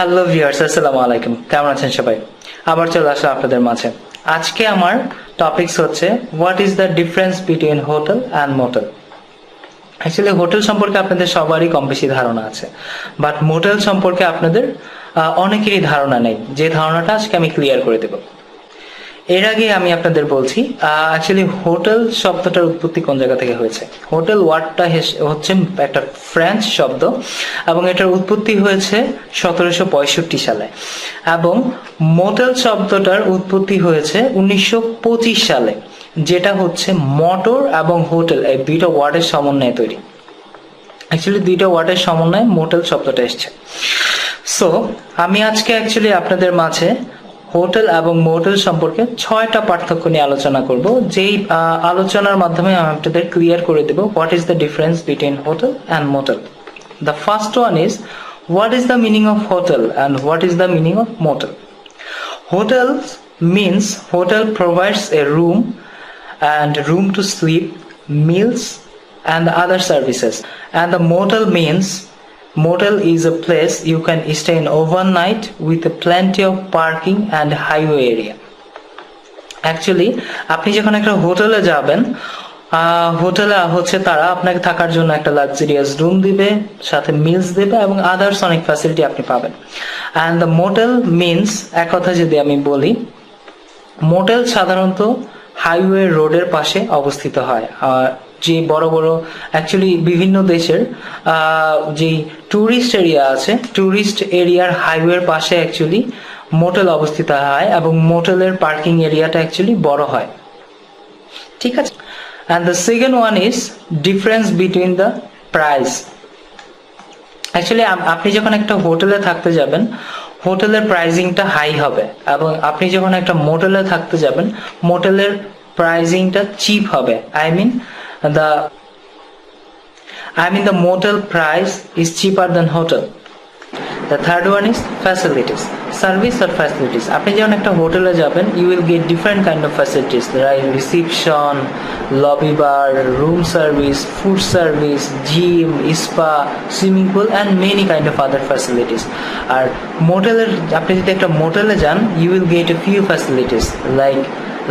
Hello viewers, আসসালামু আলাইকুম। কেমন আছেন সবাই? আবার চলে আসলাম আপনাদের মাঝে। আজকে আমার টপিকস হচ্ছে what is the difference between hotel and motel. Actually hotel সম্পর্কে আপনাদের সবারই কম বেশি ধারণা আছে, বাট মোটেল সম্পর্কে আপনাদের অনেকেরই ধারণা নেই, যে ধারণাটা আজকে আমি ক্লিয়ার করে দেব। এর আগে আমি আপনাদের বলছি, অ্যাকচুয়ালি হোটেল শব্দটার উৎপত্তি কোন জায়গা থেকে হয়েছে। হোটেল ওয়ার্ডটা হচ্ছে একটা ফ্রেঞ্চ শব্দ এবং এটার উৎপত্তি হয়েছে 1765 সালে, এবং মোটেল শব্দটার উৎপত্তি হয়েছে 1925 সালে, যেটা হচ্ছে মোটর এবং হোটেল এই দুইটা ওয়ার্ডের সমন্বয়ে তৈরি। অ্যাকচুয়ালি দুইটা ওয়ার্ডের সমন্বয়ে মোটেল শব্দটা এসেছে। সো আমি আজকে অ্যাকচুয়ালি আপনাদের মাঝে হোটেল এবং মোটেল সম্পর্কে 6টা পার্থক্য নিয়ে আলোচনা করব, যেই আলোচনার মাধ্যমে আমি আপনাদের ক্লিয়ার করে দেব what is the difference between hotel and motel. The first one is what is the meaning of hotel and what is the meaning of motel. Hotel means hotel provides a room and room to sleep, meals and other services, and the motel means motel is a place you can stay in overnight with plenty of parking and highway area. Actually আপনি যখন একটা হোটেলে যাবেন, হোটেলে হচ্ছে তারা আপনাকে থাকার জন্য একটা লাক্সারিয়াস রুম দিবে, সাথে মিলস দিবে এবং আদার্স অনেক ফ্যাসিলিটি আপনি পাবেন। অ্যান্ড দ্য মোটেল মিনস, এক কথা যদি আমি বলি, মোটেল সাধারণত হাইওয়ে রোডের পাশে অবস্থিত হয়। যে বড় বড় অ্যাকচুয়ালি বিভিন্ন দেশের যে ট্যুরিস্ট এরিয়া আছে, ট্যুরিস্ট এরিয়ার হাইওয়ের পাশে অ্যাকচুয়ালি মোটেল অবস্থিত হয় এবং মোটেলের পার্কিং এরিয়াটা অ্যাকচুয়ালি বড় হয়। ঠিক আছে। And the second one is difference between the price. Actually আপনি যখন একটা হোটেলে থাকতে যাবেন, হোটেলের প্রাইজিংটা হাই হবে, এবং আপনি যখন একটা মোটেলে থাকতে যাবেন, মোটেলের প্রাইজিংটা চিপ হবে। I mean the motel price is cheaper than hotel. The third one is facilities, service or facilities. আপনি যখন একটা হোটেলে যাবেন, you will get different kind of facilities like reception, lobby bar, room service, food service, gym, spa, swimming pool and many kind of other facilities. আর মোটেলের, আপনি যদি একটা মোটেলে যান, you will get a few facilities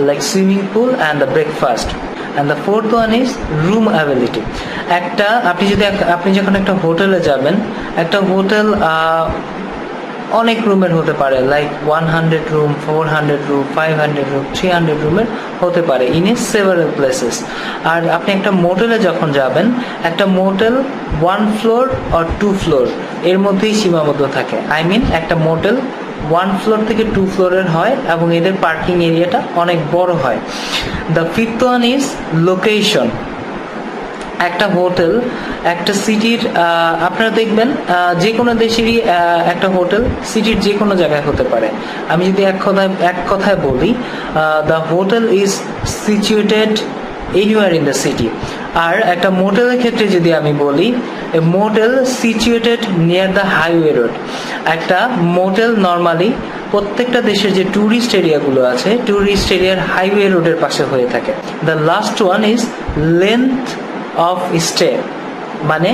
like swimming pool and the breakfast. And the fourth one is room availability. আপনি যখন একটা হোটেলে যাবেন, একটা হোটেল অনেক রুমের হতে পারে, লাইক 100 রুম, 400 রুম, 500 রুম, 300 রুমের হতে পারে ইন এ সেভারাল প্লেসেস। আর আপনি একটা মোটেলে যখন যাবেন, একটা মোটেল 1 ফ্লোর অর 2 ফ্লোর এর মধ্যেই সীমাবদ্ধ থাকে। I mean একটা মোটেল 1 ফ্লোর থেকে 2 ফ্লোরের হয় এবং এদের পার্কিং এরিয়াটা অনেক বড় হয়। The fifth one is location. একটা হোটেল একটা সিটির, আপনারা দেখবেন যে কোনো দেশেরই একটা হোটেল সিটির যে কোনো জায়গায় হতে পারে। আমি যদি এক কথায় বলি, the hotel is situated anywhere in the city. আর একটা মোটেলের ক্ষেত্রে যদি আমি বলি, a motel situated near the highway road. একটা মোটেল নর্মালি প্রত্যেকটা দেশের যে ট্যুরিস্ট এরিয়াগুলো আছে, ট্যুরিস্ট এরিয়ার হাইওয়ে রোডের পাশে হয়ে থাকে। The last one is length of stay, মানে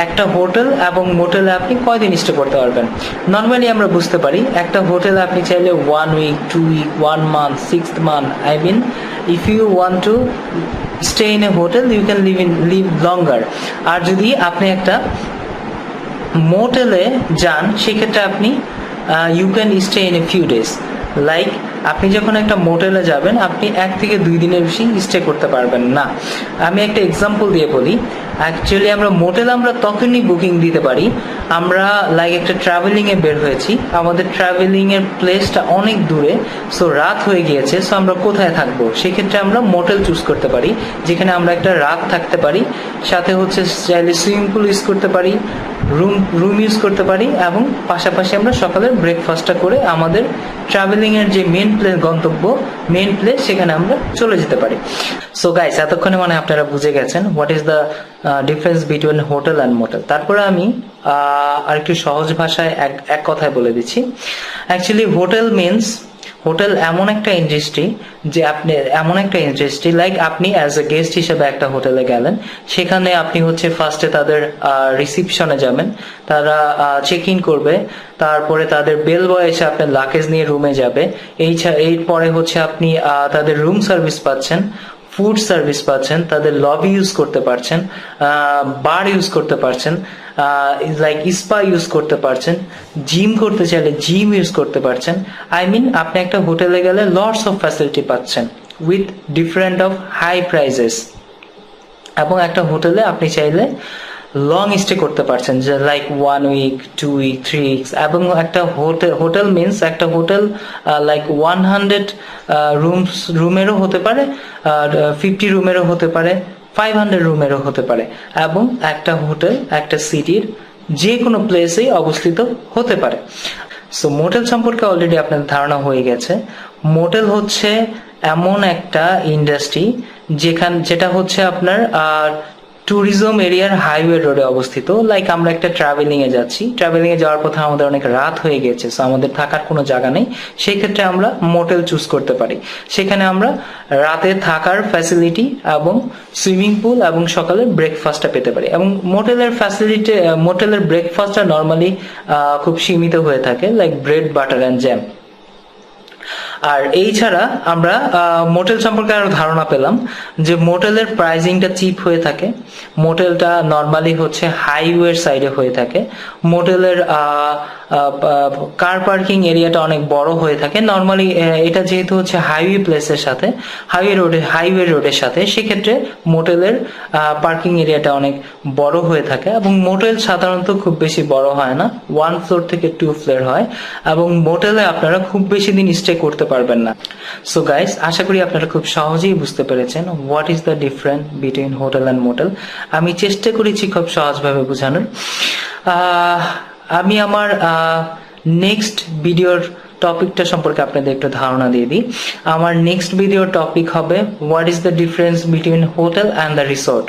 একটা হোটেল এবং মোটেলে আপনি কয়দিন স্টে করতে পারবেন। নর্মালি আমরা বুঝতে পারি একটা হোটেলে আপনি চাইলে 1 week, 2 week, 1 month, 6 month, I mean if you want to stay in a hotel you can live longer. আর যদি আপনি একটা মোটেলে যান, সেক্ষেত্রে আপনি you can stay in a few days. Like আপনি যখন একটা মোটেলে যাবেন, আপনি 1 থেকে 2 দিনের বেশি স্টে করতে পারবেন না। আমি একটা এক্সাম্পল দিয়ে বলি। অ্যাকচুয়ালি আমরা তখনই বুকিং দিতে পারি, আমরা লাইক একটা ট্রাভেলিংয়ে বের হয়েছি, আমাদের ট্রাভেলিংয়ের প্লেসটা অনেক দূরে, সো রাত হয়ে গিয়েছে, সো আমরা কোথায় থাকবো, সেক্ষেত্রে আমরা মোটেল চুজ করতে পারি, যেখানে আমরা একটা রাত থাকতে পারি, সাথে হচ্ছে চাইলে সুইমিং পুল ইউজ করতে পারি, রুম ইউজ করতে পারি, এবং পাশাপাশি আমরা সকালের ব্রেকফাস্টটা করে আমাদের ট্রাভেলিং এর যে মেন প্লেস সেখানে আমরা চলে যেতে পারি। সো গাইস, এতক্ষণে মানে আপনারা বুঝে গেছেন what is the difference between hotel and motel. তারপরে আমি আরেকটু সহজ ভাষায় এক কথায় বলে দিচ্ছি। অ্যাকচুয়ালি হোটেল মিনস হোটেল এমন একটা ইন্ডাস্ট্রি যে আপনি এমন একটা ইন্ডাস্ট্রি লাইক আপনি অ্যাজ এ গেস্ট হিসেবে একটা হোটেলে গেলেন, সেখানে আপনি হচ্ছে ফার্স্টে তাদের রিসিপশনে যাবেন, তারা চেক ইন করবে, তারপরে তাদের বেল বয় এসে আপনার লাগেজ নিয়ে রুমে যাবে। এরপরে হচ্ছে আপনি তাদের রুম সার্ভিস পাচ্ছেন, ফুড সার্ভিস পাচ্ছেন, তাদের লবি ইউজ করতে পারছেন, বার ইউজ করতে পারছেন, লাইক স্পা ইউজ করতে পারছেন, জিম করতে চাইলে জিম ইউজ করতে পারছেন। আই মিন আপনি একটা হোটেলে গেলে লটস অফ ফ্যাসিলিটি পাচ্ছেন with different of high prices. এবং একটা হোটেলে আপনি চাইলে লং স্টে করতে পারছেন, যে লাইক 1 উইক, 2 উইক, 3 উইকস। এবং একটা হোটেল মিনস একটা হোটেল লাইক 100 রুমেরও হতে পারে, 50 রুমেরও হতে পারে, 500 রুমেরও হতে পারে। এবং একটা হোটেল একটা সিটির যে কোনো প্লেসেই অবস্থিত হতে পারে। সো মোটেল সম্পর্কে অলরেডি আপনার ধারণা হয়ে গেছে। মোটেল হচ্ছে এমন একটা ইন্ডাস্ট্রি যেটা হচ্ছে আপনার ট্যুরিজম এরিয়ার হাইওয়ে রোডে অবস্থিত। লাইক আমরা একটা ট্রাভেলিং এ যাচ্ছি, ট্রাভেলিং এ যাওয়ার পথে আমাদের অনেক রাত হয়ে গেছে, সো আমাদের থাকার কোনো জায়গা নেই, সেই ক্ষেত্রে আমরা মোটেল চুজ করতে পারি। সেখানে আমরা রাতে থাকার ফ্যাসিলিটি এবং সুইমিং পুল এবং সকালে ব্রেকফাস্টটা পেতে পারি। এবং মোটেলের ব্রেকফাস্টটা নর্মালি খুব সীমিত হয়ে থাকে, like bread, butter and jam. আর এই ছাড়া আমরা মোটেল সম্পর্কে আরো ধারণা পেলাম যে মোটেলের প্রাইসিংটা চিপ হয়ে থাকে। মোটেলটা নর্মালি হচ্ছে হাইওয়ের সাইডে হয়ে থাকে। মোটেলের কার পার্কিং এরিয়াটা অনেক বড় হয়ে থাকে। নর্মালি এটা যেহেতু হচ্ছে হাইওয়ে প্লেসের সাথে, হাইওয়ে রোডের সাথে, সেক্ষেত্রে মোটেলের পার্কিং এরিয়াটা অনেক বড় হয়ে থাকে। এবং মোটেল সাধারণত খুব বেশি বড় হয় না, 1 ফ্লোর থেকে 2 ফ্লোর হয়। এবং মোটেলে আপনারা খুব বেশি দিন স্টে করতে পারবেন না। সো গাইস, আশা করি আপনারা খুব সহজেই বুঝতে পেরেছেন what is the difference between hotel and motel. আমি চেষ্টা করেছি খুব সহজভাবে বোঝানোর। আমি আমার নেক্সট ভিডিওর টপিকটা সম্পর্কে আপনাদের একটু ধারণা দিয়ে দিই। আমার নেক্সট ভিডিওর টপিক হবে what is the difference between hotel and the resort.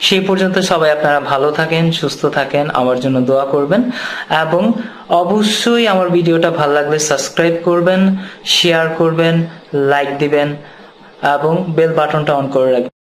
সেই পর্যন্ত সবাই আপনারা ভালো থাকেন, সুস্থ থাকেন, আমার জন্য দোয়া করবেন। এবং অবশ্যই আমার ভিডিওটা ভালো লাগলে সাবস্ক্রাইব করবেন, শেয়ার করবেন, লাইক দিবেন এবং বেল বাটনটা অন করে রাখবেন।